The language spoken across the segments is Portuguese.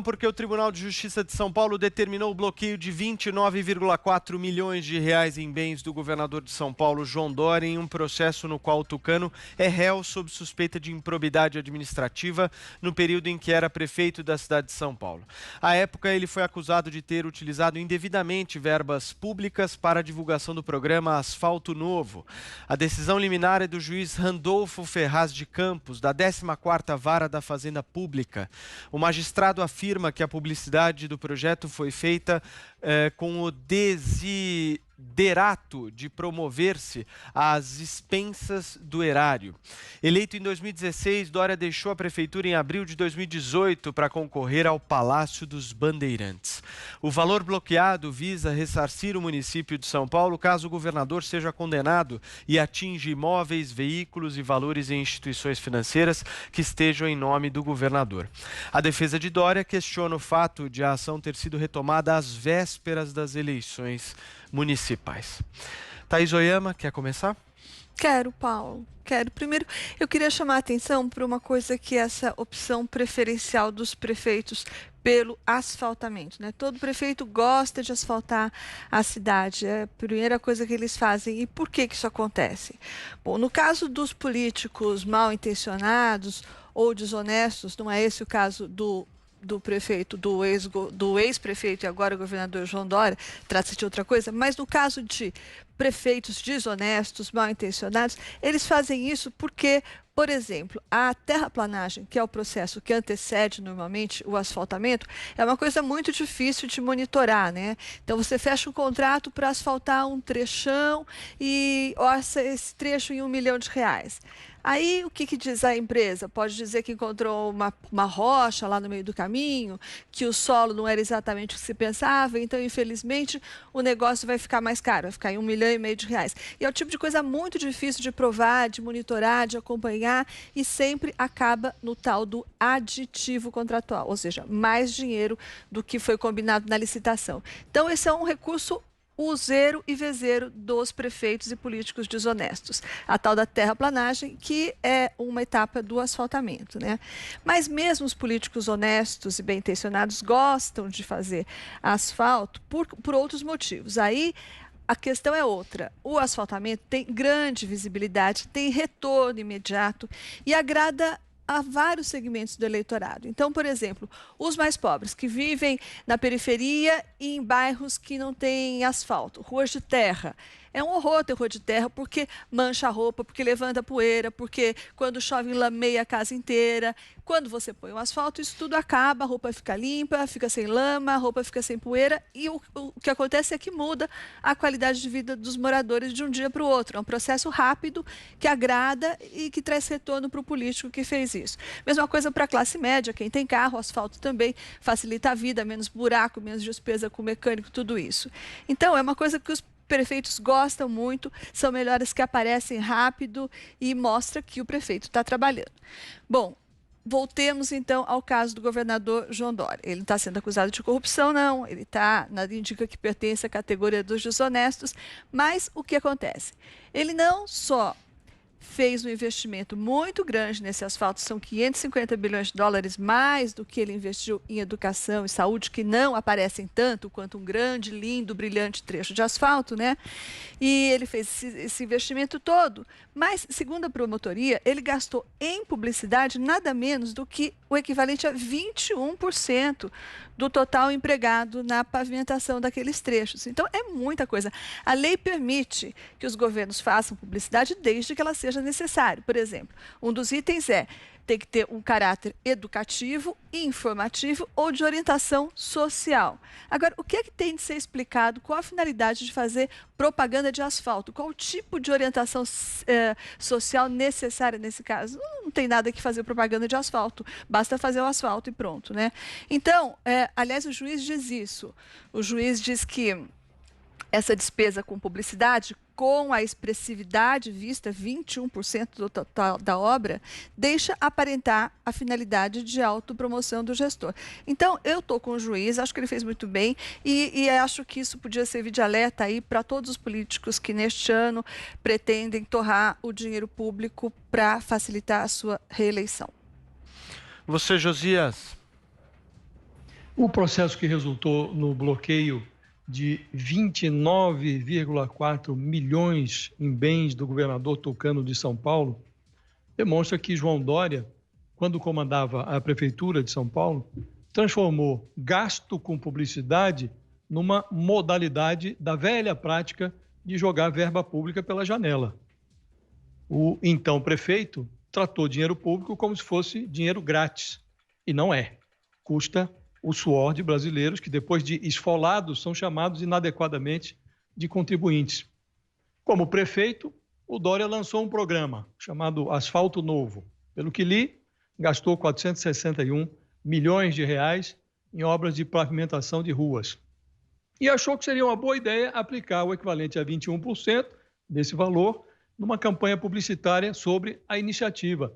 Porque o Tribunal de Justiça de São Paulo determinou o bloqueio de 29,4 milhões de reais em bens do governador de São Paulo, João Dória, em um processo no qual o tucano é réu sob suspeita de improbidade administrativa no período em que era prefeito da cidade de São Paulo. À época, ele foi acusado de ter utilizado indevidamente verbas públicas para a divulgação do programa Asfalto Novo. A decisão liminar é do juiz Randolfo Ferraz de Campos, da 14ª Vara da Fazenda Pública. O magistrado afirma que a publicidade do projeto foi feita com o desiderato de promover-se às expensas do erário. Eleito em 2016, Dória deixou a prefeitura em abril de 2018 para concorrer ao Palácio dos Bandeirantes. O valor bloqueado visa ressarcir o município de São Paulo caso o governador seja condenado e atinja imóveis, veículos e valores em instituições financeiras que estejam em nome do governador. A defesa de Dória questiona o fato de a ação ter sido retomada às vésperas das eleições municipais. Thaís Oyama, quer começar? Quero, Paulo. Quero. Primeiro, eu queria chamar a atenção para uma coisa que é essa opção preferencial dos prefeitos pelo asfaltamento, né? Todo prefeito gosta de asfaltar a cidade, é a primeira coisa que eles fazem. E por que que isso acontece? Bom, no caso dos políticos mal intencionados ou desonestos, não é esse o caso do prefeito, do ex-prefeito e agora governador João Dória, trata-se de outra coisa, mas no caso de prefeitos desonestos, mal intencionados, eles fazem isso porque, por exemplo, a terraplanagem, que é o processo que antecede normalmente o asfaltamento, é uma coisa muito difícil de monitorar, né? Então você fecha um contrato para asfaltar um trechão e orça esse trecho em R$ 1 milhão. Aí, o que diz a empresa? Pode dizer que encontrou uma rocha lá no meio do caminho, que o solo não era exatamente o que se pensava, então, infelizmente, o negócio vai ficar mais caro, vai ficar em R$ 1,5 milhão. E é o tipo de coisa muito difícil de provar, de monitorar, de acompanhar, e sempre acaba no tal do aditivo contratual, ou seja, mais dinheiro do que foi combinado na licitação. Então, esse é um recurso useiro e vezeiro dos prefeitos e políticos desonestos. A tal da terraplanagem, que é uma etapa do asfaltamento, né? Mas mesmo os políticos honestos e bem-intencionados gostam de fazer asfalto por outros motivos. Aí a questão é outra. O asfaltamento tem grande visibilidade, tem retorno imediato e agrada a vários segmentos do eleitorado. Então, por exemplo, os mais pobres que vivem na periferia e em bairros que não têm asfalto, ruas de terra. É um horror ter rua de terra porque mancha a roupa, porque levanta poeira, porque quando chove lameia a casa inteira. Quando você põe o asfalto, isso tudo acaba, a roupa fica limpa, fica sem lama, a roupa fica sem poeira e o que acontece é que muda a qualidade de vida dos moradores de um dia para o outro. É um processo rápido que agrada e que traz retorno para o político que fez isso. Mesma coisa para a classe média, quem tem carro, o asfalto também facilita a vida, menos buraco, menos despesa com mecânico, tudo isso. Então, é uma coisa que os prefeitos gostam muito, são melhores que aparecem rápido e mostra que o prefeito está trabalhando. Bom, voltemos então ao caso do governador João Dória. Ele não está sendo acusado de corrupção, não. Ele está, nada indica que pertence à categoria dos desonestos. Mas o que acontece? Ele não só fez um investimento muito grande nesse asfalto, são 550 bilhões de dólares mais do que ele investiu em educação e saúde, que não aparecem tanto quanto um grande, lindo, brilhante trecho de asfalto, né? E ele fez esse investimento todo, mas, segundo a promotoria, ele gastou em publicidade nada menos do que o equivalente a 21% do total empregado na pavimentação daqueles trechos. Então, é muita coisa. A lei permite que os governos façam publicidade desde que ela seja necessária. Por exemplo, um dos itens tem que ter um caráter educativo, informativo ou de orientação social. Agora, o que é que tem de ser explicado? Qual a finalidade de fazer propaganda de asfalto? Qual o tipo de orientação social necessária nesse caso? Não tem nada que fazer propaganda de asfalto, basta fazer o asfalto e pronto, né? Então, aliás, o juiz diz isso. O juiz diz que essa despesa com publicidade, com a expressividade vista, 21% do total da obra, deixa aparentar a finalidade de autopromoção do gestor. Então, eu estou com o juiz, acho que ele fez muito bem e acho que isso podia servir de alerta aí para todos os políticos que neste ano pretendem torrar o dinheiro público para facilitar a sua reeleição. Você, Josias? O processo que resultou no bloqueio de 29,4 milhões em bens do governador Tucano de São Paulo demonstra que João Dória, quando comandava a Prefeitura de São Paulo, transformou gasto com publicidade numa modalidade da velha prática de jogar verba pública pela janela. O então prefeito tratou dinheiro público como se fosse dinheiro grátis, e não é. Custa o suor de brasileiros que, depois de esfolados, são chamados inadequadamente de contribuintes. Como prefeito, o Dória lançou um programa chamado Asfalto Novo. Pelo que li, gastou 461 milhões de reais em obras de pavimentação de ruas. E achou que seria uma boa ideia aplicar o equivalente a 21% desse valor numa campanha publicitária sobre a iniciativa.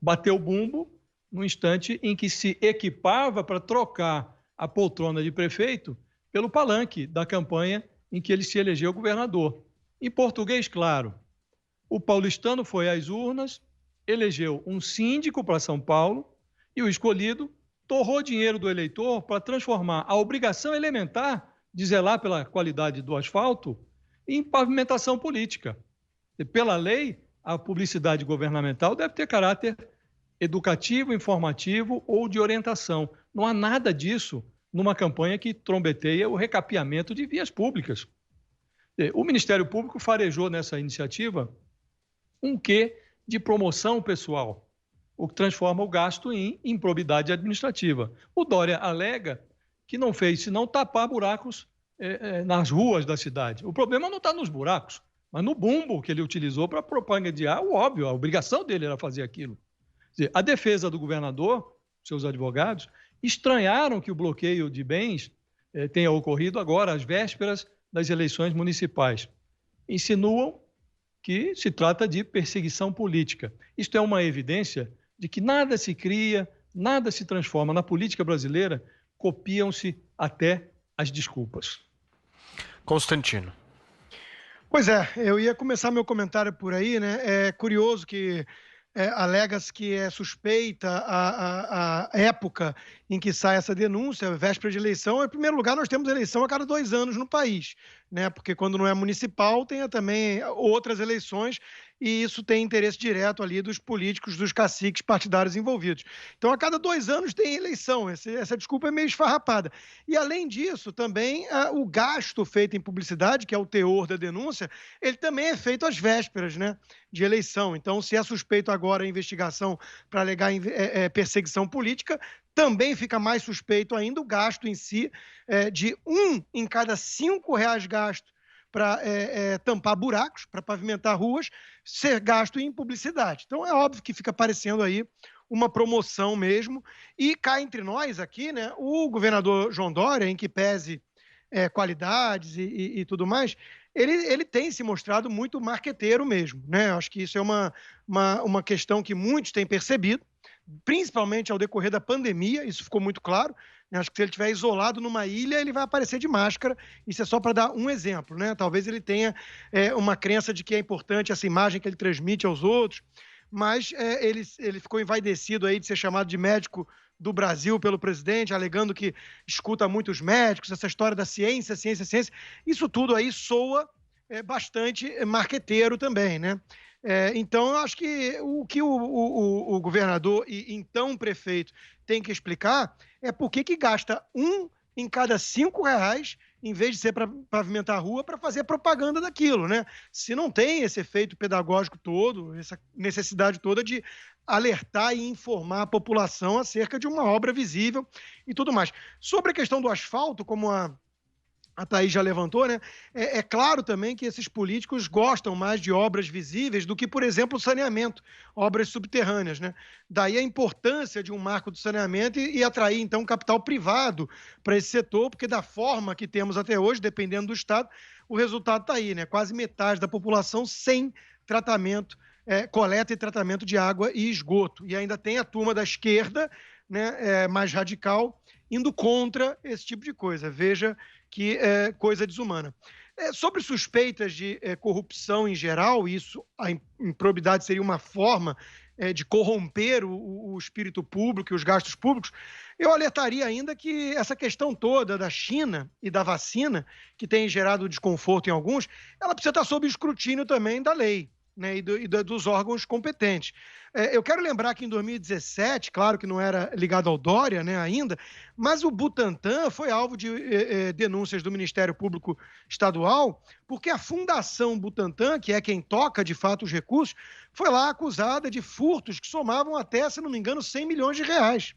Bateu o bumbo no instante em que se equipava para trocar a poltrona de prefeito pelo palanque da campanha em que ele se elegeu governador. Em português, claro, o paulistano foi às urnas, elegeu um síndico para São Paulo e o escolhido torrou dinheiro do eleitor para transformar a obrigação elementar de zelar pela qualidade do asfalto em pavimentação política. E, pela lei, a publicidade governamental deve ter caráter educativo, informativo ou de orientação. Não há nada disso numa campanha que trombeteia o recapeamento de vias públicas. O Ministério Público farejou nessa iniciativa um quê de promoção pessoal, o que transforma o gasto em improbidade administrativa. O Dória alega que não fez senão tapar buracos nas ruas da cidade. O problema não está nos buracos, mas no bumbo que ele utilizou para propagandear o óbvio, a obrigação dele era fazer aquilo. Quer dizer, a defesa do governador, seus advogados, estranharam que o bloqueio de bens tenha ocorrido agora, às vésperas das eleições municipais. Insinuam que se trata de perseguição política. Isto é uma evidência de que nada se cria, nada se transforma. Na política brasileira, copiam-se até as desculpas. Constantino. Pois é, eu ia começar meu comentário por aí, né? É curioso que alega-se que é suspeita a época em que sai essa denúncia, véspera de eleição. Em primeiro lugar, nós temos eleição a cada 2 anos no país, né? Porque quando não é municipal, tem também outras eleições e isso tem interesse direto ali dos políticos, dos caciques partidários envolvidos. Então, a cada 2 anos tem eleição. Essa desculpa é meio esfarrapada. E, além disso, também o gasto feito em publicidade, que é o teor da denúncia, ele também é feito às vésperas, né, de eleição. Então, se é suspeito agora a investigação para alegar perseguição política, também fica mais suspeito ainda o gasto em si, de 1 em cada 5 reais gasto para tampar buracos, para pavimentar ruas, ser gasto em publicidade. Então, é óbvio que fica parecendo aí uma promoção mesmo. E cá entre nós aqui, né, o governador João Dória, em que pese qualidades e tudo mais, ele tem se mostrado muito marqueteiro mesmo, né? Acho que isso é uma questão que muitos têm percebido, principalmente ao decorrer da pandemia, isso ficou muito claro. Acho que se ele estiver isolado numa ilha, ele vai aparecer de máscara. Isso é só para dar um exemplo, né? Talvez ele tenha uma crença de que é importante essa imagem que ele transmite aos outros, mas ele ficou envaidecido aí de ser chamado de médico do Brasil pelo presidente, alegando que escuta muitos médicos, essa história da ciência, ciência, ciência. Isso tudo aí soa bastante marqueteiro também, né? Então, eu acho que o que o governador e então prefeito tem que explicar é por que gasta 1 em cada 5 reais, em vez de ser para pavimentar a rua, para fazer propaganda daquilo, né? Se não tem esse efeito pedagógico todo, essa necessidade toda de alertar e informar a população acerca de uma obra visível e tudo mais. Sobre a questão do asfalto, como a Thaís já levantou, né? É claro também que esses políticos gostam mais de obras visíveis do que, por exemplo, saneamento, obras subterrâneas, né? Daí a importância de um marco do saneamento e atrair, então, capital privado para esse setor, porque da forma que temos até hoje, dependendo do estado, o resultado está aí, né? Quase metade da população sem tratamento, coleta e tratamento de água e esgoto. E ainda tem a turma da esquerda, né, mais radical, indo contra esse tipo de coisa. Veja que é coisa desumana. Sobre suspeitas de corrupção em geral, isso, a improbidade seria uma forma de corromper o espírito público e os gastos públicos, eu alertaria ainda que essa questão toda da China e da vacina, que tem gerado desconforto em alguns, ela precisa estar sob escrutínio também da lei, né, e dos órgãos competentes. Eu quero lembrar que em 2017, claro que não era ligado ao Dória, né, ainda, mas o Butantan foi alvo de denúncias do Ministério Público Estadual, porque a Fundação Butantan, que é quem toca de fato os recursos, foi lá acusada de furtos que somavam até, se não me engano, 100 milhões de reais.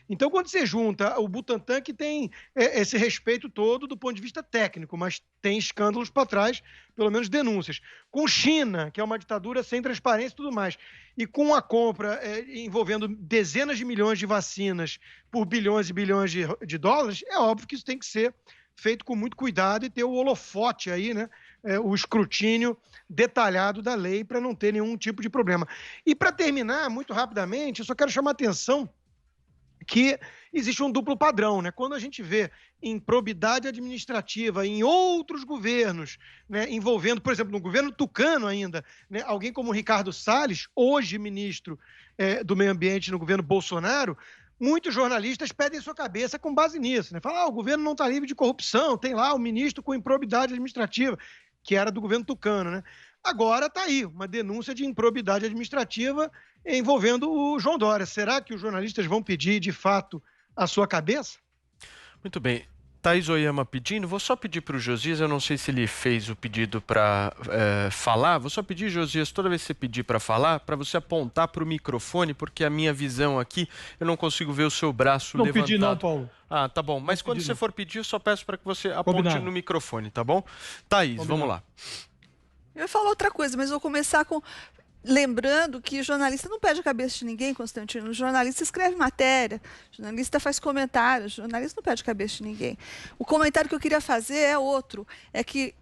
Então, quando você junta o Butantan, que tem esse respeito todo do ponto de vista técnico, mas tem escândalos para trás, pelo menos denúncias, com China, que é uma ditadura sem transparência e tudo mais, e com a compra envolvendo dezenas de milhões de vacinas por bilhões e bilhões de dólares, é óbvio que isso tem que ser feito com muito cuidado e ter o holofote aí, né? O escrutínio detalhado da lei para não ter nenhum tipo de problema. E para terminar, muito rapidamente, eu só quero chamar a atenção que existe um duplo padrão, né? Quando a gente vê improbidade administrativa em outros governos, né, envolvendo, por exemplo, no governo tucano ainda, né, alguém como Ricardo Salles, hoje ministro do Meio Ambiente no governo Bolsonaro, muitos jornalistas pedem sua cabeça com base nisso, né? Falam, o governo não está livre de corrupção, tem lá o ministro com improbidade administrativa, que era do governo tucano, né? Agora está aí, uma denúncia de improbidade administrativa envolvendo o João Dória. Será que os jornalistas vão pedir, de fato, a sua cabeça? Muito bem. Thaís Oyama pedindo, vou só pedir para o Josias, eu não sei se ele fez o pedido para falar, vou só pedir, Josias, toda vez que você pedir para falar, para você apontar para o microfone, porque a minha visão aqui, eu não consigo ver o seu braço levantado. Não pedi não, Paulo. Ah, tá bom, mas quando você for pedir, eu só peço para que você aponte no microfone, tá bom? Thaís, vamos lá. Eu ia falar outra coisa, mas vou começar com... Lembrando que jornalista não pede a cabeça de ninguém, Constantino. O jornalista escreve matéria, o jornalista faz comentários, o jornalista não pede a cabeça de ninguém. O comentário que eu queria fazer é outro, é que,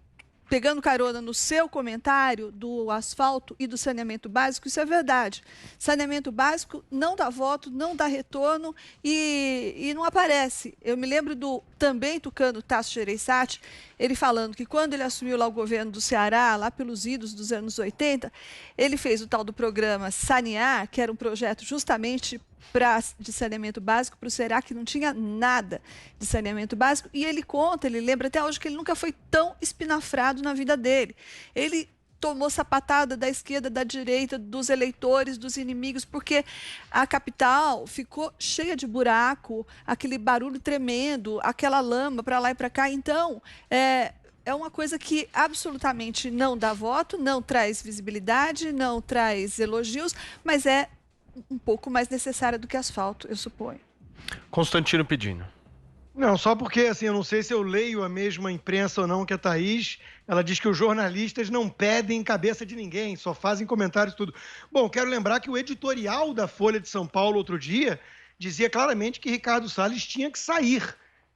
pegando carona no seu comentário do asfalto e do saneamento básico, isso é verdade. Saneamento básico não dá voto, não dá retorno e não aparece. Eu me lembro do também tucano Tasso Gereissati, ele falando que quando ele assumiu lá o governo do Ceará, lá pelos idos dos anos 80, ele fez o tal do programa Sanear, que era um projeto justamente de saneamento básico para o Ceará, que não tinha nada de saneamento básico, e ele conta, ele lembra até hoje que ele nunca foi tão espinafrado na vida dele. Ele tomou sapatada da esquerda, da direita, dos eleitores, dos inimigos, porque a capital ficou cheia de buraco, aquele barulho tremendo, aquela lama para lá e para cá. Então, é uma coisa que absolutamente não dá voto, não traz visibilidade, não traz elogios, mas é um pouco mais necessária do que asfalto, eu suponho. Constantino pedindo. Não, só porque, assim, eu não sei se eu leio a mesma imprensa ou não que a Thaís, ela diz que os jornalistas não pedem cabeça de ninguém, só fazem comentários e tudo. Bom, quero lembrar que o editorial da Folha de São Paulo outro dia dizia claramente que Ricardo Salles tinha que sair.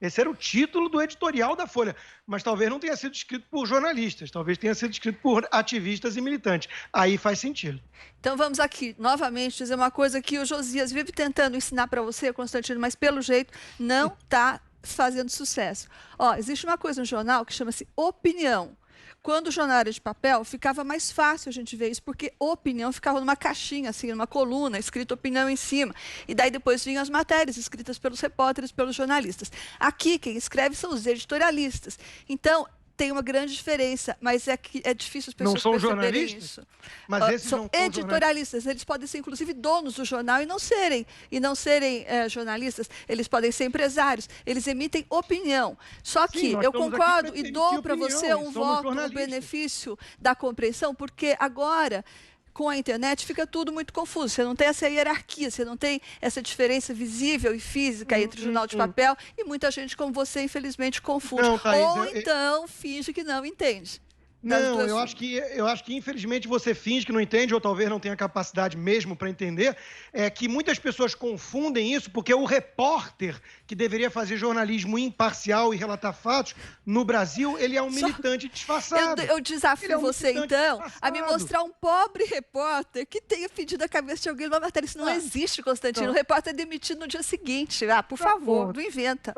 Esse era o título do editorial da Folha, mas talvez não tenha sido escrito por jornalistas, talvez tenha sido escrito por ativistas e militantes. Aí faz sentido. Então vamos aqui, novamente, dizer uma coisa que o Josias vive tentando ensinar para você, Constantino, mas pelo jeito não está fazendo sucesso. Ó, existe uma coisa no jornal que chama-se opinião. Quando o jornal era de papel, ficava mais fácil a gente ver isso, porque opinião ficava numa caixinha, assim, numa coluna, escrito opinião em cima. E daí depois vinham as matérias escritas pelos repórteres, pelos jornalistas. Aqui, quem escreve são os editorialistas. Então, tem uma grande diferença, mas é que é difícil as pessoas perceberem isso. Mas esses são editorialistas, eles podem ser inclusive donos do jornal e não serem jornalistas, eles podem ser empresários, eles emitem opinião. Só que eu concordo e dou para você um voto no benefício da compreensão, porque agora, com a internet, fica tudo muito confuso. Você não tem essa hierarquia, você não tem essa diferença visível e física entre o jornal de papel e muita gente como você, infelizmente, confunde. Não, Thaís, ou então finge que não entende. Não, eu acho que infelizmente você finge que não entende ou talvez não tenha capacidade mesmo para entender, que muitas pessoas confundem isso porque o repórter que deveria fazer jornalismo imparcial e relatar fatos, no Brasil, ele é um militante disfarçado. Eu desafio você, então, a me mostrar um pobre repórter que tenha pedido a cabeça de alguém numa matéria. Isso não existe, Constantino. O repórter é demitido no dia seguinte. Por favor, não inventa.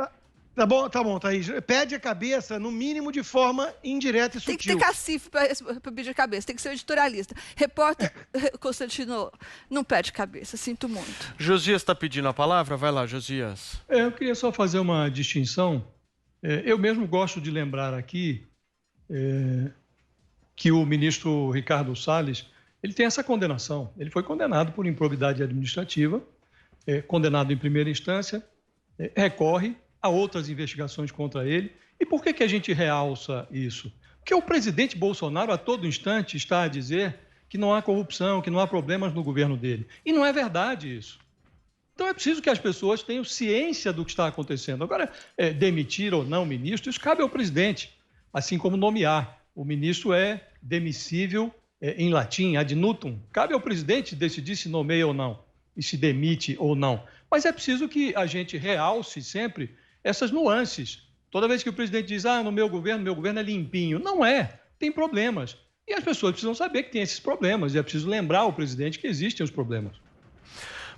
Tá bom, Thaís. Pede a cabeça, no mínimo, de forma indireta e sutil. Tem que ter cacife para pedir cabeça, tem que ser o editorialista. Repórter Constantino não pede cabeça, sinto muito. Josias está pedindo a palavra? Vai lá, Josias. Eu queria só fazer uma distinção. Eu mesmo gosto de lembrar aqui que o ministro Ricardo Salles, ele tem essa condenação. Ele foi condenado por improbidade administrativa, condenado em primeira instância, recorre a outras investigações contra ele. E por que a gente realça isso? Porque o presidente Bolsonaro, a todo instante, está a dizer que não há corrupção, que não há problemas no governo dele. E não é verdade isso. Então é preciso que as pessoas tenham ciência do que está acontecendo. Agora, demitir ou não o ministro, isso cabe ao presidente, assim como nomear. O ministro é demissível em latim, ad nutum. Cabe ao presidente decidir se nomeia ou não, e se demite ou não. Mas é preciso que a gente realce sempre essas nuances. Toda vez que o presidente diz, no meu governo é limpinho. Não é, tem problemas. E as pessoas precisam saber que tem esses problemas, e é preciso lembrar ao presidente que existem os problemas.